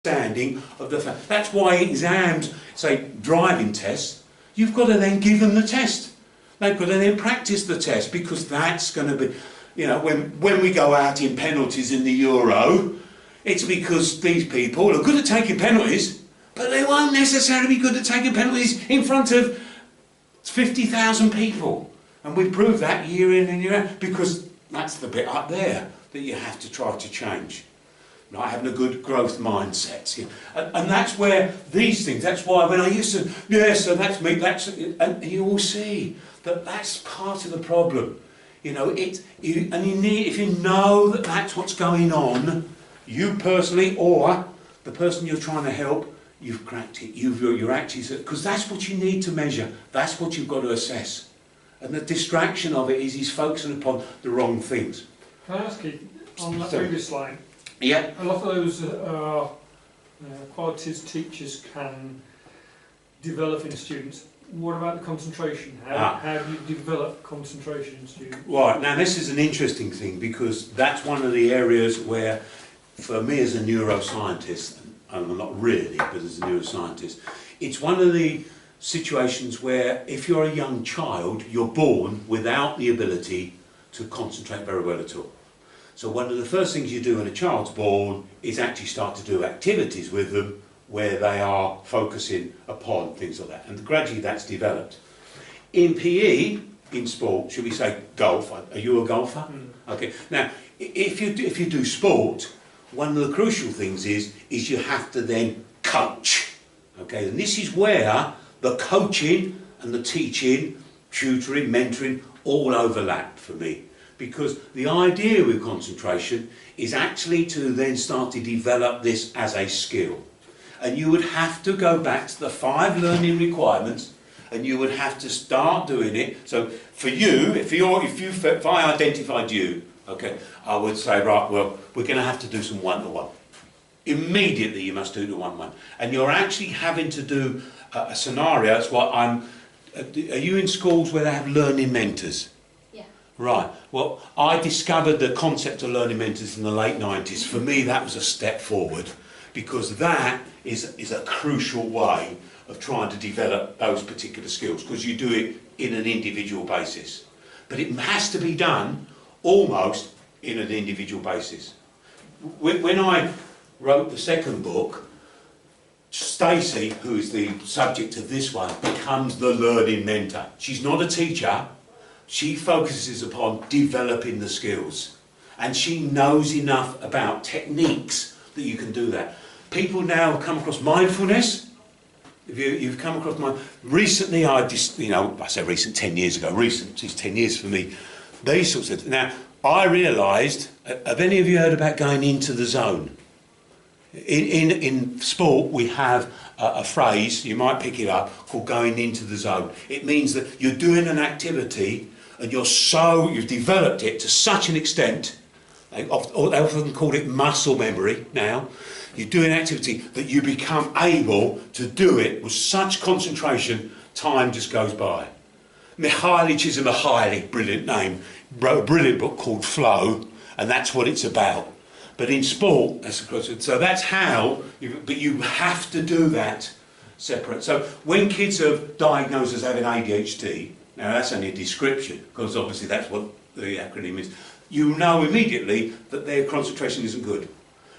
understanding of the fact. That's why exams, say driving tests, you've got to then give them the test. They've got to then practice the test, because that's going to be, you know, when we go out in penalties in the Euro, it's because these people are good at taking penalties, but they won't necessarily be good at taking penalties in front of 50,000 people. And we prove that year in and year out, because that's the bit up there that you have to try to change. Right, having a good growth mindset, you know. And that's where these things, that's why when I used to, yes, so that's me, that's, and you will see that that's part of the problem. You know, you need, if you know that that's what's going on, you personally or the person you're trying to help, you've cracked it. You're actually, because that's what you need to measure. That's what you've got to assess. And the distraction of it is he's focusing upon the wrong things. Can I ask you, on that previous slide, yeah, a lot of those qualities teachers can develop in students. What about the concentration? How do you develop concentration in students? Right, now this is an interesting thing, because that's one of the areas where, for me as a neuroscientist, and not really, but as a neuroscientist, it's one of the situations where if you're a young child, you're born without the ability to concentrate very well at all. So one of the first things you do when a child's born is actually start to do activities with them where they are focusing upon things like that, and gradually that's developed. In PE, in sport, should we say golf? Are you a golfer? Okay. Now, if you do sport, one of the crucial things is you have to then coach. Okay, and this is where the coaching and the teaching, tutoring, mentoring all overlap for me. Because the idea with concentration is actually to then start to develop this as a skill. And you would have to go back to the 5 learning requirements, and you would have to start doing it. So for you, if I identified you, okay, I would say, right, well, we're going to have to do some one-to-one. Immediately you must do the one-to-one. And you're actually having to do a scenario. That's what are you in schools where they have learning mentors? Right, well, I discovered the concept of learning mentors in the late 90s. For me, that was a step forward, because that is a crucial way of trying to develop those particular skills, because you do it in an individual basis. But it has to be done almost in an individual basis. When I wrote the second book, Stacey, who is the subject of this one, becomes the learning mentor. She's not a teacher. She focuses upon developing the skills, and she knows enough about techniques that you can do that. People now come across mindfulness. If you've come across recently, I say recent, 10 years ago, recent is 10 years for me, these sorts of things. Now, I realised, have any of you heard about going into the zone? In sport, we have a phrase, you might pick it up, called going into the zone. It means that you're doing an activity and you've developed it to such an extent, they often call it muscle memory now, you do an activity that you become able to do it with such concentration, time just goes by. Mihaly Csikszentmihalyi, brilliant name, wrote a brilliant book called Flow, and that's what it's about. But in sport, so that's how, but you have to do that separate. So when kids are diagnosed as having ADHD, now that's only a description, because obviously that's what the acronym is, you know immediately that their concentration isn't good.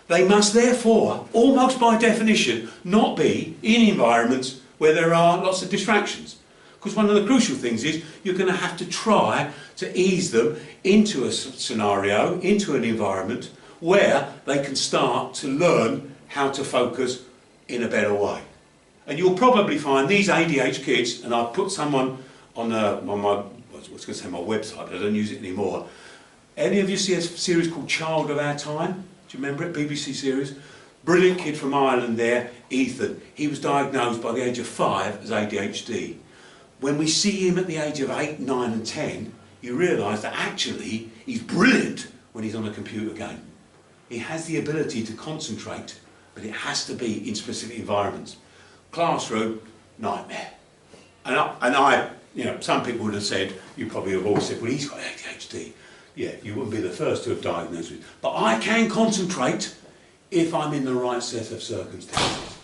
They must therefore, almost by definition, not be in environments where there are lots of distractions. Because one of the crucial things is you're going to have to try to ease them into a scenario, into an environment where they can start to learn how to focus in a better way. And you'll probably find these ADHD kids, and I've put someone on my website, but I don't use it anymore. Any of you see a series called Child of Our Time? Do you remember it? BBC series? Brilliant kid from Ireland there, Ethan. He was diagnosed by the age of 5 as ADHD. When we see him at the age of 8, 9 and 10, you realise that actually he's brilliant when he's on a computer game. He has the ability to concentrate, but it has to be in specific environments. Classroom, nightmare. And I some people would have said, you probably have all said, well, he's got ADHD. Yeah, you wouldn't be the first to have diagnosed it. But I can concentrate if I'm in the right set of circumstances.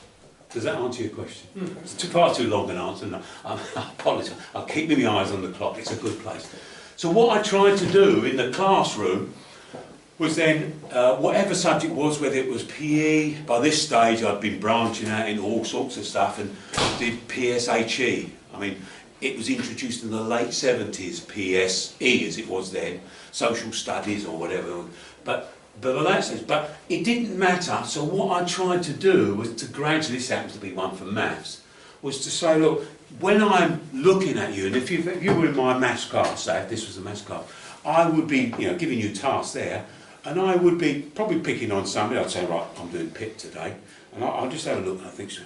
Does that answer your question? It's far too long an answer. No, I apologise. I'll keep my eyes on the clock. It's a good place. So what I tried to do in the classroom was then, whatever subject was, whether it was PE, by this stage I'd been branching out in all sorts of stuff and did PSHE. I mean, it was introduced in the late 70s, PSE as it was then, social studies or whatever. But it didn't matter, so what I tried to do was to gradually, this happens to be one for maths, was to say, look, when I'm looking at you, and if you were in my maths class, say, if this was a maths class, I would be, giving you tasks there, and I would be probably picking on somebody. I'd say, right, I'm doing PIP today, and I'll just have a look, and I think so,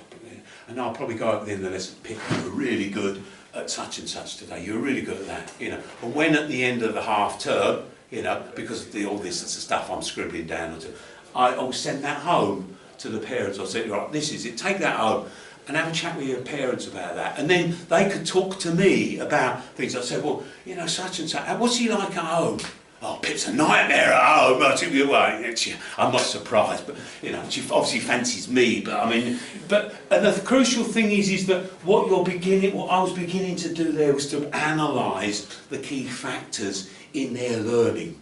and I'll probably go at the end of the lesson, PIP, you were really good at such and such today, you were really good at that, But when at the end of the half term, because of all this stuff I'm scribbling down onto, I'll send that home to the parents. I'll say, right, this is it, take that home and have a chat with your parents about that. And then they could talk to me about things. I'd say, well, such and such, what's he like at home? Oh, Pip's a nightmare at home. I'm not surprised, but she obviously fancies me. And the crucial thing is that what I was beginning to do there was to analyse the key factors in their learning,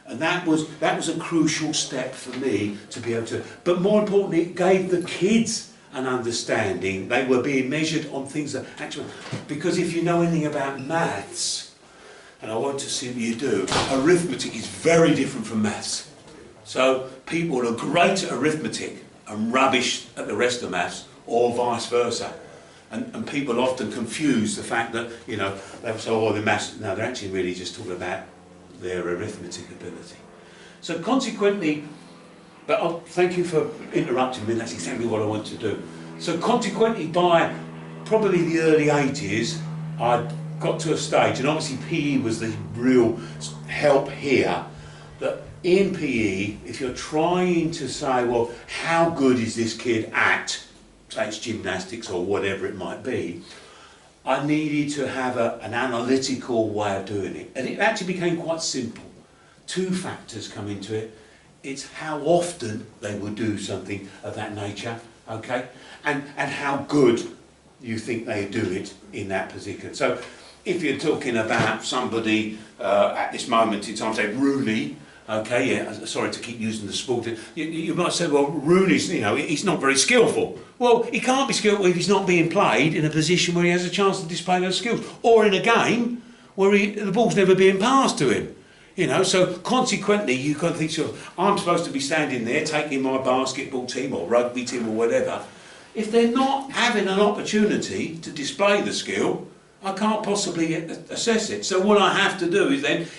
and that was a crucial step for me to be able to. But more importantly, it gave the kids an understanding. They were being measured on things that actually, because if you know anything about maths, and I want to assume you do, arithmetic is very different from maths. So people are great at arithmetic and rubbish at the rest of maths, or vice versa. And people often confuse the fact that, they say, oh, the maths, no, they're actually really just talking about their arithmetic ability. So consequently, thank you for interrupting me, that's exactly what I want to do. So consequently, by probably the early 80s, I got to a stage, and obviously PE was the real help here, that in PE, if you're trying to say, well, how good is this kid at, say it's gymnastics or whatever it might be, I needed to have an analytical way of doing it. And it actually became quite simple. Two factors come into it. It's how often they will do something of that nature, okay? And how good you think they do it in that particular. So if you're talking about somebody at this moment in time, say Rooney, okay, yeah, sorry to keep using the sport. You might say, well, Rooney's, he's not very skillful. Well, he can't be skillful if he's not being played in a position where he has a chance to display those skills, or in a game where the ball's never being passed to him. So consequently, you can think, I'm supposed to be standing there taking my basketball team or rugby team or whatever. If they're not having an opportunity to display the skill, I can't possibly assess it. So what I have to do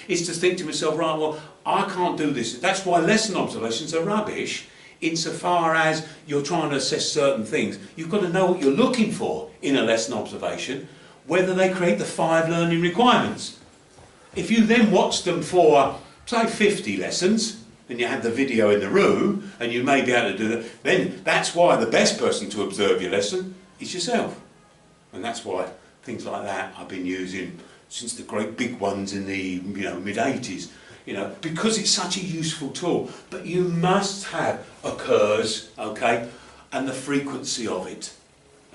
is to think to myself, right, well, I can't do this. That's why lesson observations are rubbish, insofar as you're trying to assess certain things. You've got to know what you're looking for in a lesson observation, whether they create the 5 learning requirements. If you then watch them for, say, 50 lessons, and you have the video in the room, and you may be able to do that, then that's why the best person to observe your lesson is yourself. And that's why things like that I've been using since the great big ones in the mid-80s, because it's such a useful tool. But you must have occurs, okay, and the frequency of it,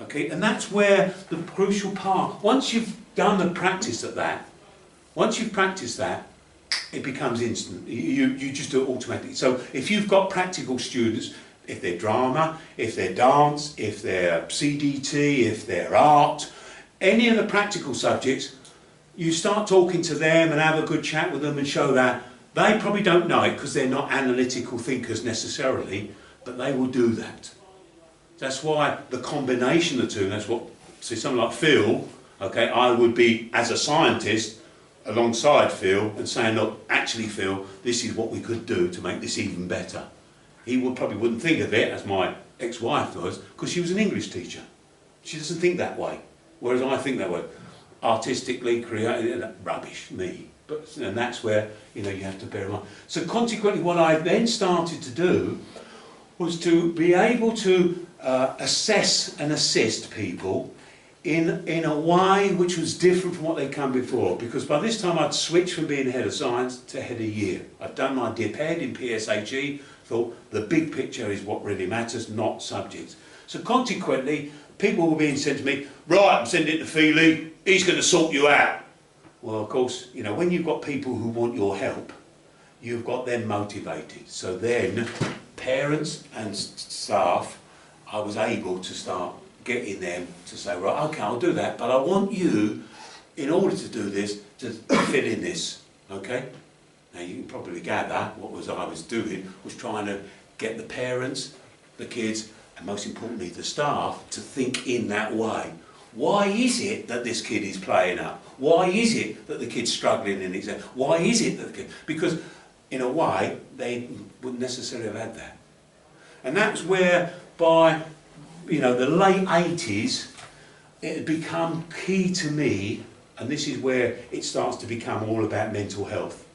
okay, and that's where the crucial part. Once you've done the practice at that, once you've practiced that, it becomes instant. You just do it automatically. So if you've got practical students, if they're drama, if they're dance, if they're CDT, if they're art, any of the practical subjects, you start talking to them and have a good chat with them and show that they probably don't know it because they're not analytical thinkers necessarily, but they will do that. That's why the combination of the two, that's what, see, someone like Phil, okay, I would be, as a scientist, alongside Phil and saying, look, actually Phil, this is what we could do to make this even better. He probably wouldn't think of it, as my ex-wife was, because she was an English teacher. She doesn't think that way. Whereas I think that way, artistically, creative, rubbish, me. And that's where you have to bear in mind. So consequently, what I then started to do was to be able to assess and assist people in a way which was different from what they'd come before. Because by this time I'd switched from being head of science to head of year. I'd done my dip head in PSHE thought the big picture is what really matters, not subjects. So consequently, people were being sent to me, right, I'm sending it to Feely, he's going to sort you out. Well, of course, you know, when you've got people who want your help, you've got them motivated. So then, parents and staff, I was able to start getting them to say, right, okay, I'll do that, but I want you, in order to do this, to fit in this, okay? Now you can probably gather what I was doing was trying to get the parents, the kids, and most importantly the staff to think in that way. Why is it that this kid is playing up? Why is it that the kid's struggling in exam? Why is it that the kid... Because in a way they wouldn't necessarily have had that. And that's where by, you know, the late 80s it had become key to me, and this is where it starts to become all about mental health.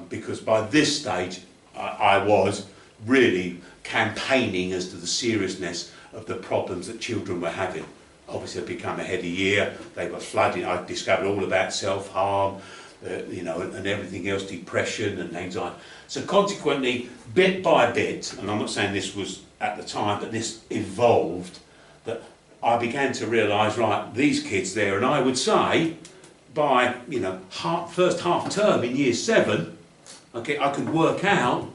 Because by this stage I was really campaigning as to the seriousness of the problems that children were having. Obviously, I'd become a head of year, they were flooding, I discovered all about self-harm, you know, and everything else, depression and anxiety. So consequently, bit by bit, and I'm not saying this was at the time, but this evolved, that I began to realise, right, these kids there, and I would say, by, you know, first half term in year 7, okay, I could work out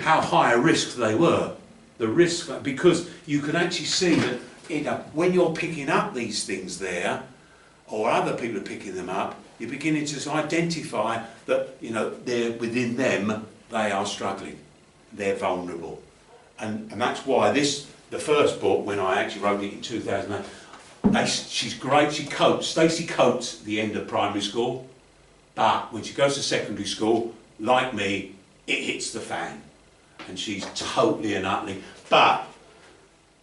how high a risk they were. The risk, because you can actually see that, you know, when you're picking up these things there, or other people are picking them up, you're beginning to identify that, you know, they're within them, they are struggling, they're vulnerable. And that's why the first book, when I actually wrote it in 2008, she's great, Stacey copes at the end of primary school, but when she goes to secondary school, like me, it hits the fan. And she's totally and utterly, but,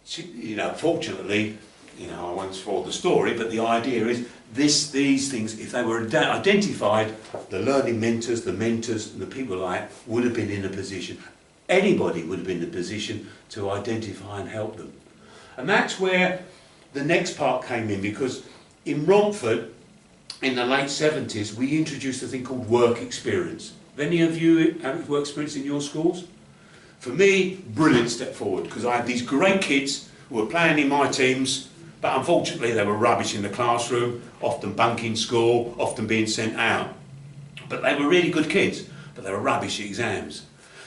she, you know, fortunately, you know, I won't spoil the story, but the idea is these things, if they were identified, the learning mentors, and the people like that would have been in a position, anybody would have been in a position to identify and help them. And that's where the next part came in, because in Romford, in the late 70s, we introduced a thing called work experience. Have any of you had work experience in your schools? For me, brilliant step forward, because I had these great kids who were playing in my teams, but unfortunately they were rubbish in the classroom, often bunking school, often being sent out. But they were really good kids, but they were rubbish at exams.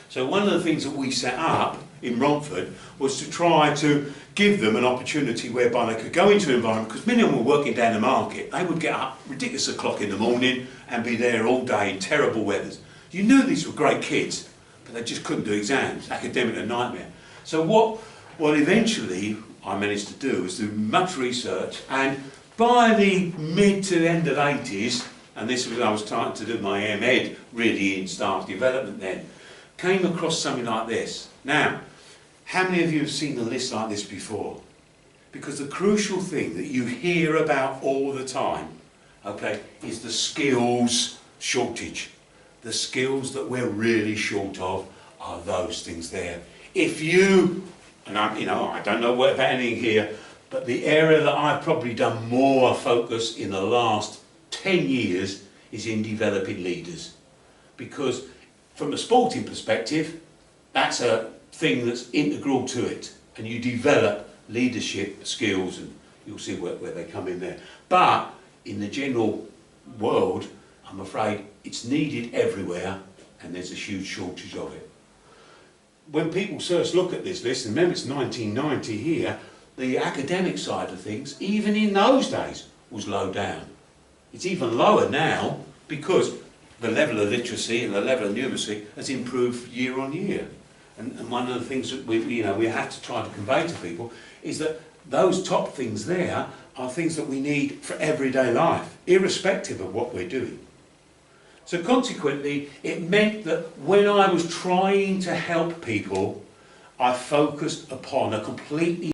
So one of the things that we set up in Romford was to try to give them an opportunity whereby they could go into an environment, because many of them were working down the market. They would get up ridiculous o'clock in the morning and be there all day in terrible weathers. You knew these were great kids, but they just couldn't do exams, academic a nightmare. So what eventually I managed to do was do much research, and by the mid to end of the 80s, and this was, I was starting to do my M.Ed really in staff development then, came across something like this. Now, how many of you have seen a list like this before? Because the crucial thing that you hear about all the time, okay, is the skills shortage. The skills that we're really short of are those things there. If you, and I don't know about anything here, but the area that I've probably done more focus in the last 10 years is in developing leaders. Because from a sporting perspective, that's a thing that's integral to it. And you develop leadership skills, and you'll see where they come in there. But in the general world, I'm afraid it's needed everywhere, and there's a huge shortage of it. When people first look at this list, and remember it's 1990 here, the academic side of things, even in those days, was low down. It's even lower now because the level of literacy and the level of numeracy has improved year on year. And one of the things that we have to try to convey to people is that those top things there are things that we need for everyday life, irrespective of what we're doing. So consequently, it meant that when I was trying to help people, I focused upon a completely